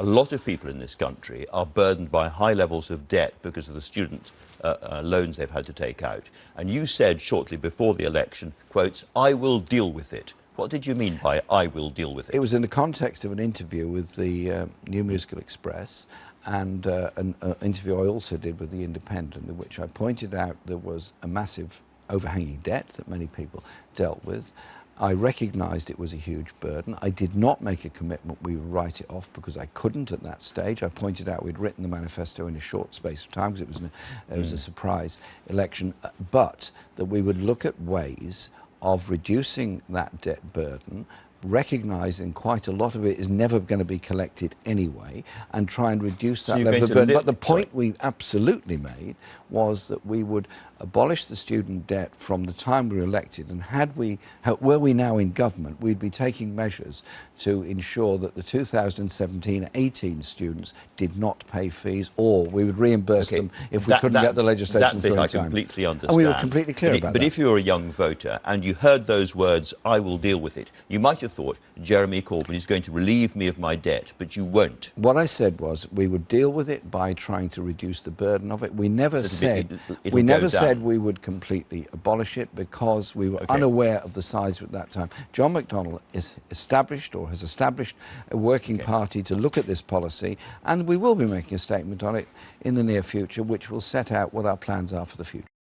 a lot of people in this country are burdened by high levels of debt because of the student loans they've had to take out. And you said shortly before the election, quotes, "I will deal with it." What did you mean by "I will deal with it"? It was in the context of an interview with the New Musical Express and an interview I also did with the Independent, in which I pointed out there was a massive overhanging debt that many people dealt with. I recognised it was a huge burden. I did not make a commitment we would write it off because I couldn't at that stage. I pointed out we'd written the manifesto in a short space of time because it was a surprise election, but that we would look at ways of reducing that debt burden, recognising quite a lot of it is never going to be collected anyway, and try and reduce that level of burden. But the point we absolutely made was that we would abolish the student debt from the time we were elected, and were we now in government, we'd be taking measures to ensure that the 2017-18 students did not pay fees, or we would reimburse them if we couldn't get the legislation through in time. That bit I completely understand. And we were completely clear about that. But if you're a young voter and you heard those words, "I will deal with it," you might have thought, Jeremy Corbyn is going to relieve me of my debt, but you won't. What I said was we would deal with it by trying to reduce the burden of it. We never said we would completely abolish it because we were unaware of the size at that time. John McDonnell has established a working party to look at this policy, and we will be making a statement on it in the near future, which will set out what our plans are for the future.